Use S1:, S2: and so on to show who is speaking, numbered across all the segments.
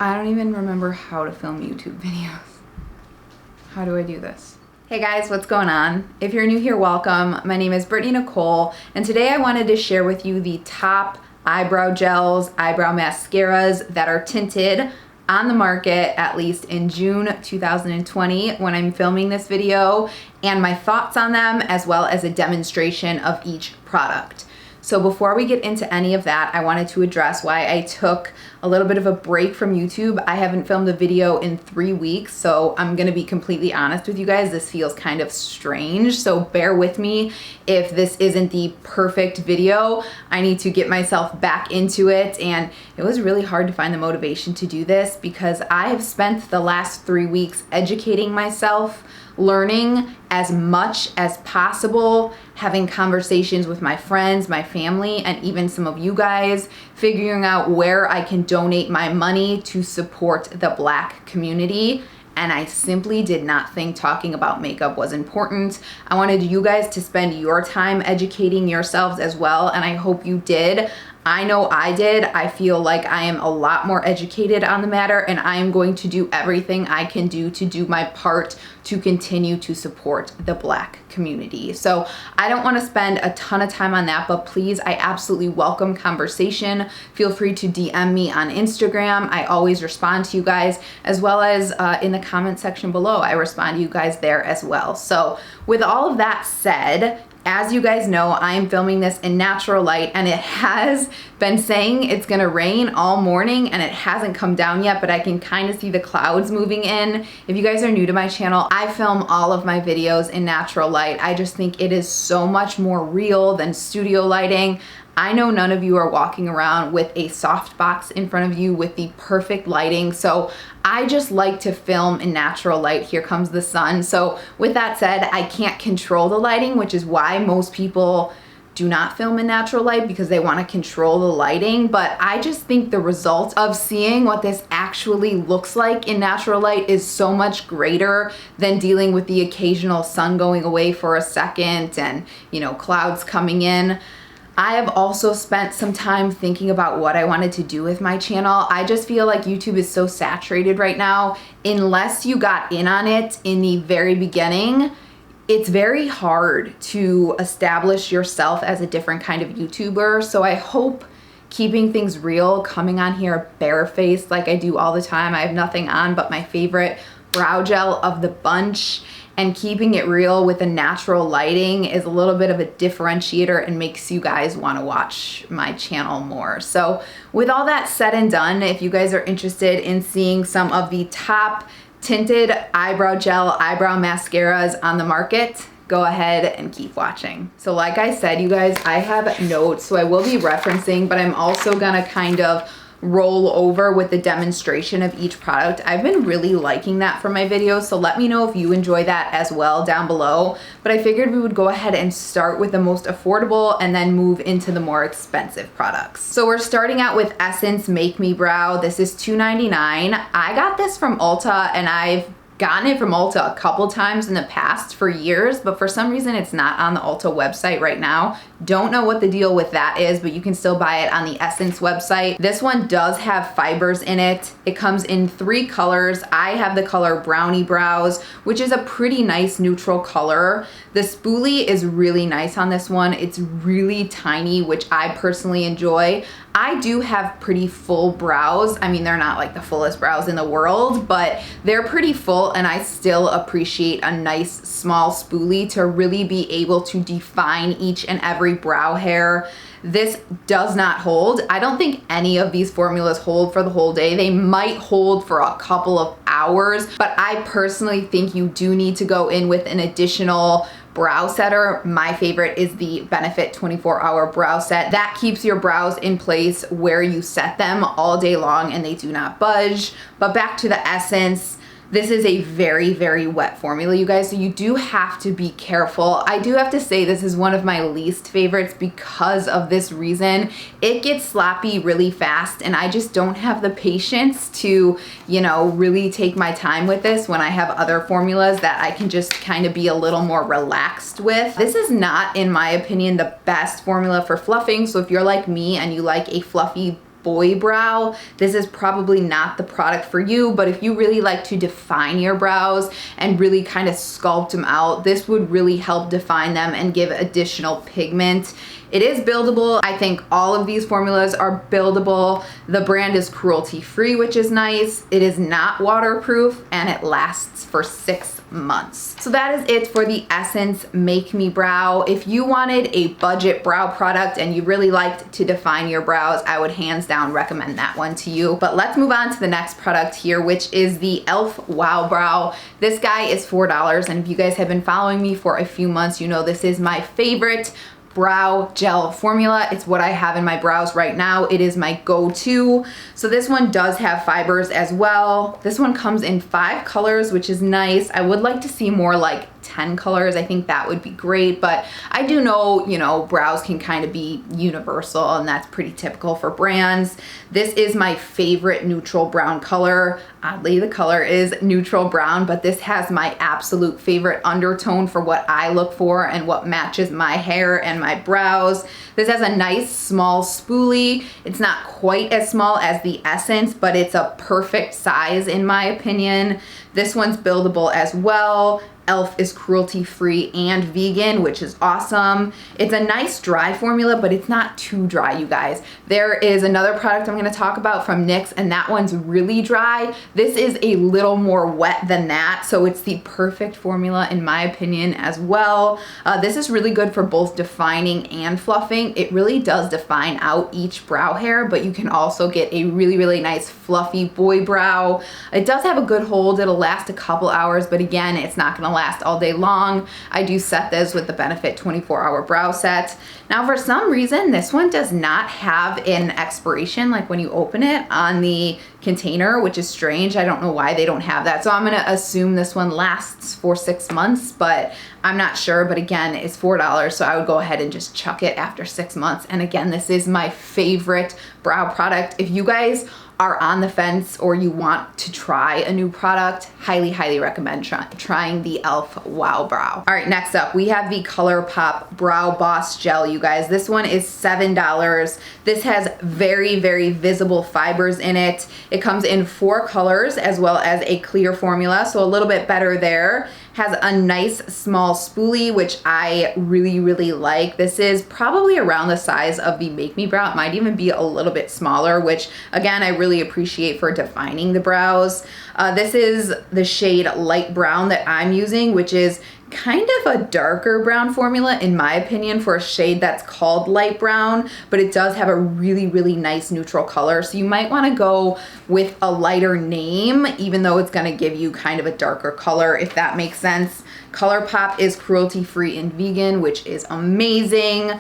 S1: I don't even remember how to film YouTube videos. How do I do this? Hey guys, what's going on? If you're new here, welcome. My name is BrittanyNichole, and today I wanted to share with you the top eyebrow gels, eyebrow mascaras that are tinted on the market, at least in June 2020 when I'm filming this video, and my thoughts on them, as well as a demonstration of each product. So before we get into any of that, I wanted to address why I took a little bit of a break from YouTube. I haven't filmed a video in 3 weeks, so I'm gonna be completely honest with you guys. This feels kind of strange, so bear with me if this isn't the perfect video. I need to get myself back into it, and it was really hard to find the motivation to do this because I have spent the last 3 weeks educating myself, learning as much as possible, having conversations with my friends, my family, and even some of you guys, figuring out where I can donate my money to support the Black community. And I simply did not think talking about makeup was important. I wanted you guys to spend your time educating yourselves as well, and I hope you did. I know I did. I feel like I am a lot more educated on the matter, and I am going to do everything I can do to do my part to continue to support the Black community. So I don't want to spend a ton of time on that, but please, I absolutely welcome conversation. Feel free to DM me on Instagram. I always respond to you guys, as well as in the comment section below. I respond to you guys there as well. So with all of that said, as you guys know, I am filming this in natural light, and it has been saying it's gonna rain all morning and it hasn't come down yet, but I can kind of see the clouds moving in. If you guys are new to my channel, I film all of my videos in natural light. I just think it is so much more real than studio lighting. I know none of you are walking around with a softbox in front of you with the perfect lighting, so I just like to film in natural light. Here comes the sun. So with that said, I can't control the lighting, which is why most people do not film in natural light, because they want to control the lighting. But I just think the result of seeing what this actually looks like in natural light is so much greater than dealing with the occasional sun going away for a second and, you know, clouds coming in. I have also spent some time thinking about what I wanted to do with my channel. I just feel like YouTube is so saturated right now. Unless you got in on it in the very beginning, it's very hard to establish yourself as a different kind of YouTuber. So I hope keeping things real, coming on here barefaced like I do all the time. I have nothing on but my favorite brow gel of the bunch, and keeping it real with the natural lighting is a little bit of a differentiator and makes you guys want to watch my channel more. So with all that said and done, if you guys are interested in seeing some of the top tinted eyebrow gel, eyebrow mascaras on the market, go ahead and keep watching. So like I said, you guys, I have notes, so I will be referencing, but I'm also gonna kind of roll over with the demonstration of each product. I've been really liking that for my videos, so let me know if you enjoy that as well down below. But I figured we would go ahead and start with the most affordable and then move into the more expensive products. So we're starting out with Essence Make Me Brow. This is $2.99. I got this from Ulta, and I've gotten it from Ulta a couple times in the past for years, but for some reason it's not on the Ulta website right now. Don't know what the deal with that is, but you can still buy it on the Essence website. This one does have fibers in it. It comes in 3 colors. I have the color Brownie Brows, which is a pretty nice neutral color. The spoolie is really nice on this one. It's really tiny, which I personally enjoy. I do have pretty full brows. I mean, they're not like the fullest brows in the world, but they're pretty full, and I still appreciate a nice small spoolie to really be able to define each and every brow hair. This does not hold. I don't think any of these formulas hold for the whole day. They might hold for a couple of hours, but I personally think you do need to go in with an additional brow setter. My favorite is the Benefit 24-Hour Brow Set. That keeps your brows in place where you set them all day long, and they do not budge. But back to the Essence. This is a very, very wet formula, you guys, so you do have to be careful. I do have to say this is one of my least favorites because of this reason. It gets sloppy really fast, and I just don't have the patience to, you know, really take my time with this when I have other formulas that I can just kind of be a little more relaxed with. This is not, in my opinion, the best formula for fluffing, so if you're like me and you like a fluffy boy brow, this is probably not the product for you. But if you really like to define your brows and really kind of sculpt them out, this would really help define them and give additional pigment. It is buildable. I think all of these formulas are buildable. The brand is cruelty-free, which is nice. It is not waterproof, and it lasts for 6 months. So that is it for the Essence Make Me Brow. If you wanted a budget brow product and you really liked to define your brows, I would hands down recommend that one to you. But let's move on to the next product here, which is the e.l.f. Wow Brow. This guy is $4, and if you guys have been following me for a few months, you know this is my favorite brow gel formula. It's what I have in my brows right now. It is my go-to. So this one does have fibers as well. This one comes in 5 colors, which is nice. I would like to see more like 10 colors. I think that would be great, but I do know, you know, brows can kind of be universal, and that's pretty typical for brands. This is my favorite neutral brown color. Oddly, the color is neutral brown, but this has my absolute favorite undertone for what I look for and what matches my hair and my brows. This has a nice small spoolie. It's not quite as small as the Essence, but it's a perfect size in my opinion. This one's buildable as well. e.l.f. is cruelty-free and vegan, which is awesome. It's a nice dry formula, but it's not too dry, you guys. There is another product I'm going to talk about from NYX, and that one's really dry. This is a little more wet than that, so it's the perfect formula in my opinion as well. This is really good for both defining and fluffing. It really does define out each brow hair, but you can also get a really, really nice fluffy boy brow. It does have a good hold. It'll last a couple hours, but again, it's not going to last all day long. I do set this with the Benefit 24-hour brow set. Now, for some reason, this one does not have an expiration, like when you open it on the container, which is strange. I don't know why they don't have that. So I'm going to assume this one lasts for 6 months, but I'm not sure. But again, it's $4, so I would go ahead and just chuck it after 6 months. And again, this is my favorite brow product. If you guys are on the fence or you want to try a new product, highly, highly recommend trying the e.l.f. Wow Brow. All right, next up, we have the Colourpop Brow Boss Gel, you guys. This one is $7. This has very, very visible fibers in it. It comes in 4 colors as well as a clear formula, so a little bit better there. Has a nice small spoolie, which I really, really like. This is probably around the size of the Make Me Brow. It might even be a little bit smaller, which again, I really appreciate for defining the brows. This is the shade light brown that I'm using, which is kind of a darker brown formula in my opinion for a shade that's called light brown, but it does have a really, really nice neutral color. So you might want to go with a lighter name, even though it's going to give you kind of a darker color, if that makes sense. Colourpop is cruelty-free and vegan, which is amazing.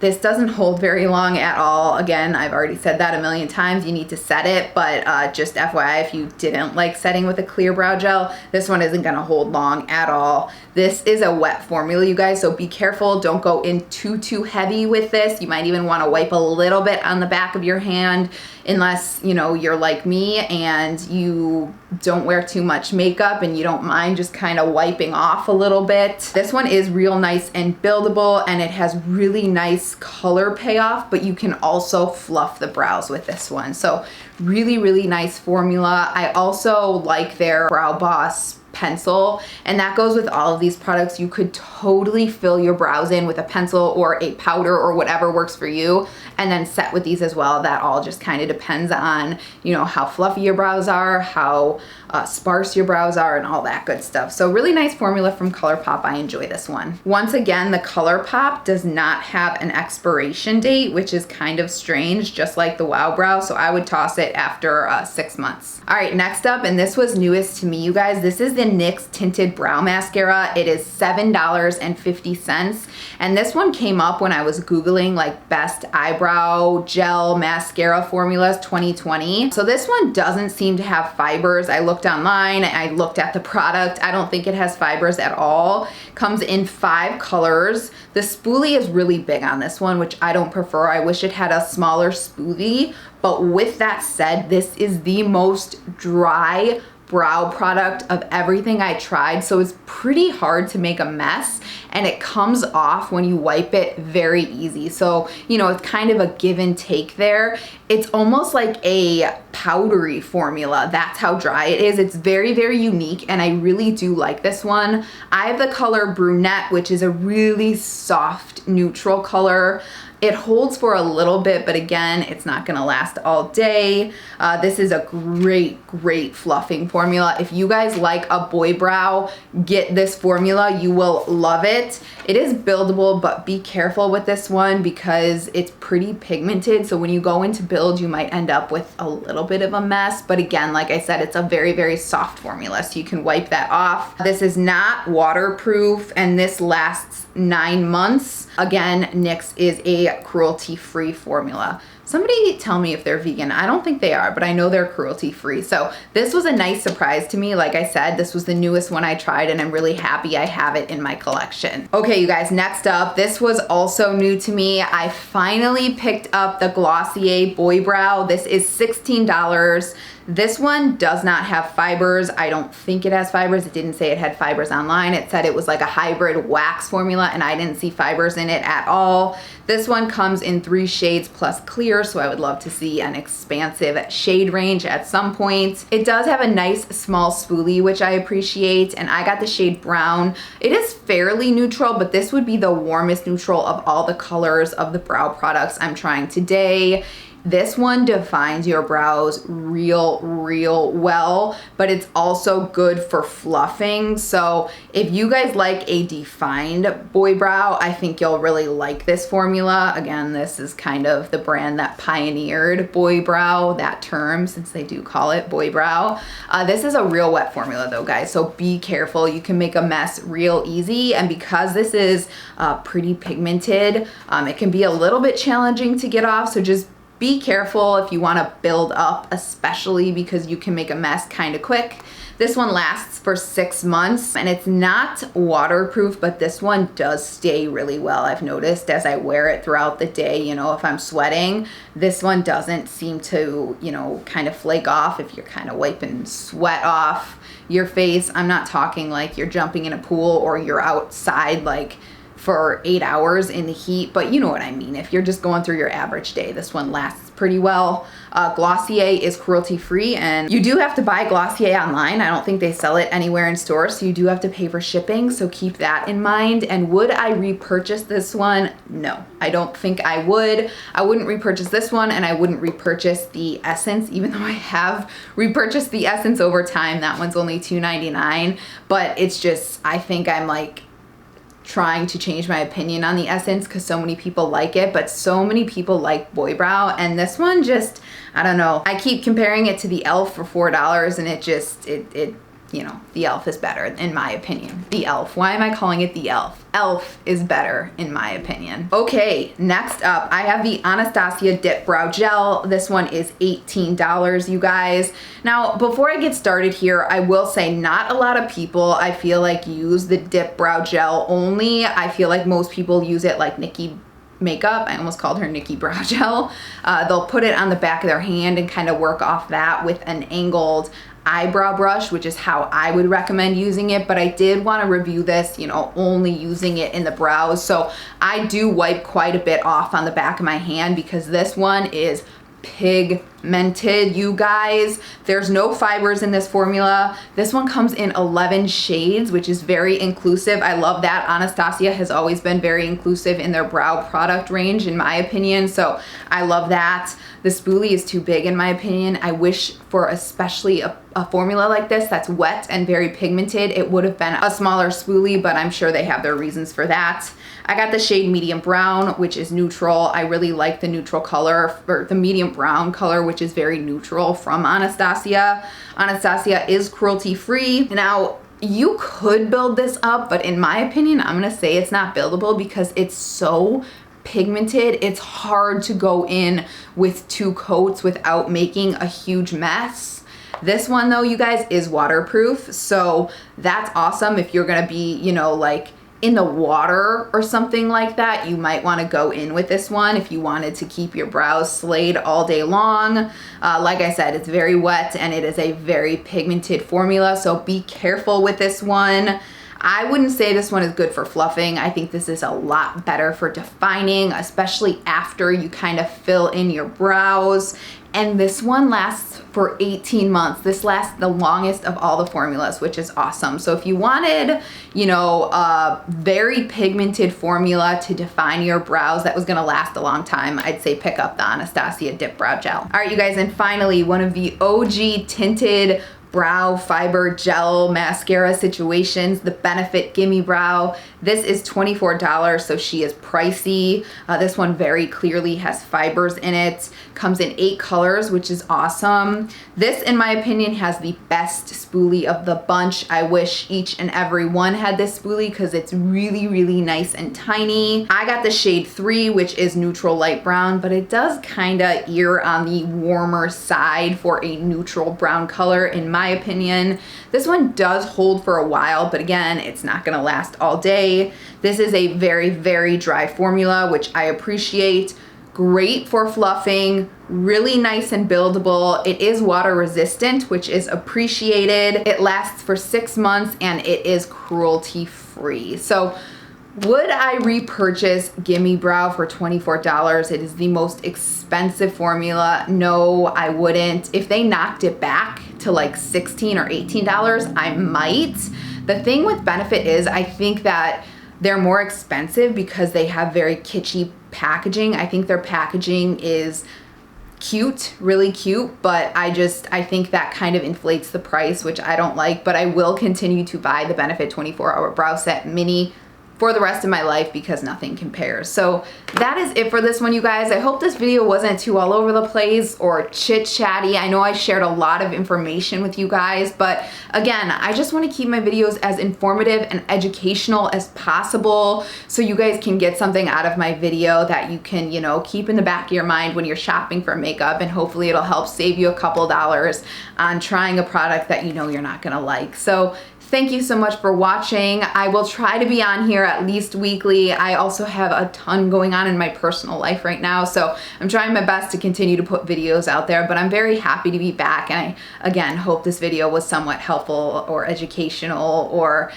S1: This doesn't hold very long at all. Again, I've already said that a million times. You need to set it, but just FYI, if you didn't like setting with a clear brow gel, this one isn't gonna hold long at all. This is a wet formula, you guys, so be careful. Don't go in too heavy with this. You might even wanna wipe a little bit on the back of your hand, unless, you know, you're like me and you don't wear too much makeup and you don't mind just kind of wiping off a little bit. This one is real nice and buildable, and it has really nice color payoff, but you can also fluff the brows with this one. So really, really nice formula. I also like their Brow Boss pencil, and that goes with all of these products. You could totally fill your brows in with a pencil or a powder or whatever works for you, and then set with these as well. That all just kind of depends on, you know, how fluffy your brows are, how sparse your brows are, and all that good stuff. So really nice formula from Colourpop. I enjoy this one. Once again, the Colourpop does not have an expiration date, which is kind of strange, just like the Wow Brow. So I would toss it after 6 months. All right, next up, and this was newest to me, you guys. This is the NYX Tinted Brow Mascara. It is $7.50, and this one came up when I was Googling like best eyebrow gel mascara formulas 2020. So this one doesn't seem to have fibers. I looked online, I looked at the product. I don't think it has fibers at all. Comes in 5 colors. The spoolie is really big on this one, which I don't prefer. I wish it had a smaller spoolie, But with that said, this is the most dry brow product of everything I tried, so it's pretty hard to make a mess, and it comes off when you wipe it very easy. So, you know, it's kind of a give and take there. It's almost like a powdery formula. That's how dry it is. It's very, very unique, and I really do like this one. I have the color Brunette, which is a really soft neutral color. It holds for a little bit, but again, it's not gonna last all day. This is a great, great fluffing formula. If you guys like a boy brow, get this formula. You will love it. It is buildable, but be careful with this one because it's pretty pigmented. So when you go into build, you might end up with a little bit of a mess. But again, like I said, it's a very, very soft formula, so you can wipe that off. This is not waterproof, and this lasts 9 months. Again, NYX is a cruelty-free formula. Somebody tell me if they're vegan. I don't think they are, but I know they're cruelty-free. So this was a nice surprise to me. Like I said, this was the newest one I tried, and I'm really happy I have it in my collection. Okay, you guys, next up, this was also new to me. I finally picked up the Glossier Boy Brow. This is $16. This one does not have fibers. I don't think it has fibers. It didn't say it had fibers online. It said it was like a hybrid wax formula, and I didn't see fibers in it at all. This one comes in 3 shades plus clear, so I would love to see an expansive shade range at some point. It does have a nice small spoolie, which I appreciate, and I got the shade brown. It is fairly neutral, but this would be the warmest neutral of all the colors of the brow products I'm trying today. This one defines your brows real well, but it's also good for fluffing. So if you guys like a defined boy brow, I think you'll really like this formula. Again, this is kind of the brand that pioneered boy brow, that term, since they do call it boy brow. This is a real wet formula though, guys, so be careful. You can make a mess real easy, and because this is pretty pigmented, it can be a little bit challenging to get off, so just be careful if you want to build up, especially because you can make a mess kind of quick. This one lasts for 6 months, and it's not waterproof, but this one does stay really well. I've noticed as I wear it throughout the day, you know, if I'm sweating, this one doesn't seem to, you know, kind of flake off if you're kind of wiping sweat off your face. I'm not talking like you're jumping in a pool or you're outside like for 8 hours in the heat, but you know what I mean. If you're just going through your average day, this one lasts pretty well. Glossier is cruelty-free, and you do have to buy Glossier online. I don't think they sell it anywhere in stores, so you do have to pay for shipping, so keep that in mind. And would I repurchase this one? No, I don't think I would. I wouldn't repurchase this one, and I wouldn't repurchase the Essence, even though I have repurchased the Essence over time. That one's only $2.99, but it's just, I think I'm like trying to change my opinion on the Essence because so many people like it, but so many people like boy brow, and this one just, I don't know. I keep comparing it to the e.l.f. for $4, and it just, you know, the e.l.f. is better in my opinion. The e.l.f. Why am I calling it the e.l.f.? e.l.f. is better in my opinion. Okay, next up, I have the Anastasia Dip Brow Gel. This one is $18, you guys. Now, before I get started here, I will say not a lot of people, I feel like, use the Dip Brow Gel only. I feel like most people use it like Nikki makeup. I almost called her Nikki Brow Gel. They'll put it on the back of their hand and kind of work off that with an angled eyebrow brush, which is how I would recommend using it, but I did want to review this, you know, only using it in the brows. So I do wipe quite a bit off on the back of my hand because this one is pigmented, you guys. There's no fibers in this formula. This one comes in 11 shades, which is very inclusive. I love that. Anastasia has always been very inclusive in their brow product range, in my opinion, so I love that. The spoolie is too big in my opinion. I wish for especially a formula like this that's wet and very pigmented, it would have been a smaller spoolie, but I'm sure they have their reasons for that. I got the shade medium brown, which is neutral. I really like the neutral color, or the medium brown color, which is very neutral from Anastasia. Anastasia is cruelty-free. Now, you could build this up, but in my opinion, I'm gonna say it's not buildable because it's so pigmented. It's hard to go in with 2 coats without making a huge mess. This one though, you guys, is waterproof, so that's awesome if you're gonna be, you know, like in the water or something like that, you might want to go in with this one if you wanted to keep your brows slayed all day long. Like I said, it's very wet and it is a very pigmented formula, so be careful with this one. I wouldn't say this one is good for fluffing. I think this is a lot better for defining, especially after you kind of fill in your brows. And this one lasts for 18 months. This lasts the longest of all the formulas, which is awesome. So if you wanted, you know, a very pigmented formula to define your brows that was gonna last a long time, I'd say pick up the Anastasia Dip Brow Gel. All right, you guys, and finally, one of the OG tinted brow fiber gel mascara situations, the Benefit Gimme Brow. This is $24, so she is pricey. This one very clearly has fibers in it. Comes in 8 colors, which is awesome. This, in my opinion, has the best spoolie of the bunch. I wish each and every one had this spoolie because it's really, really nice and tiny. I got the shade 3, which is neutral light brown, but it does kind of err on the warmer side for a neutral brown color, in my opinion. This one does hold for a while, but again, it's not gonna last all day. This is a very, very dry formula, which I appreciate. Great for fluffing, really nice and buildable. It is water resistant, which is appreciated. It lasts for 6 months and it is cruelty free. So would I repurchase Gimme Brow for $24? It is the most expensive formula. No, I wouldn't. If they knocked it back to like $16 or $18, I might. The thing with Benefit is I think that they're more expensive because they have very kitschy packaging. I think their packaging is cute, really cute, but I think that kind of inflates the price, which I don't like, but I will continue to buy the Benefit 24-Hour Brow Set Mini for the rest of my life because nothing compares. So that is it for this one, you guys. I hope this video wasn't too all over the place or chit-chatty. I know I shared a lot of information with you guys, but again, I just want to keep my videos as informative and educational as possible so you guys can get something out of my video that you can, you know, keep in the back of your mind when you're shopping for makeup, and hopefully it'll help save you a couple dollars on trying a product that you know you're not gonna like. So thank you so much for watching. I will try to be on here at least weekly. I also have a ton going on in my personal life right now, so I'm trying my best to continue to put videos out there, but I'm very happy to be back, and I, again, hope this video was somewhat helpful or educational or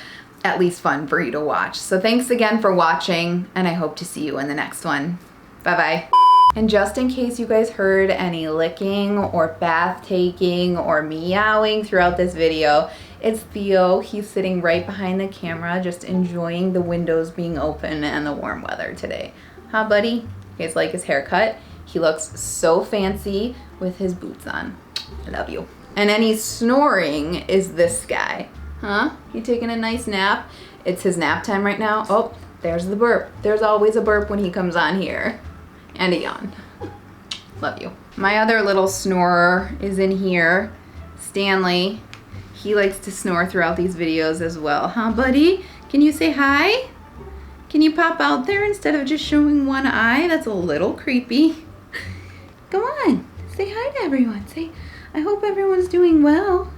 S1: at least fun for you to watch. So thanks again for watching, and I hope to see you in the next one. Bye-bye. And just in case you guys heard any licking or bath taking or meowing throughout this video, it's Theo. He's sitting right behind the camera, just enjoying the windows being open and the warm weather today. Huh, buddy? You guys like his haircut? He looks so fancy with his boots on. I love you. And any snoring is this guy. Huh? You taking a nice nap? It's his nap time right now. Oh, there's the burp. There's always a burp when he comes on here. And a yawn. Love you. My other little snorer is in here, Stanley. He likes to snore throughout these videos as well. Huh, buddy? Can you say hi? Can you pop out there instead of just showing one eye? That's a little creepy. Come on, say hi to everyone. Say, I hope everyone's doing well.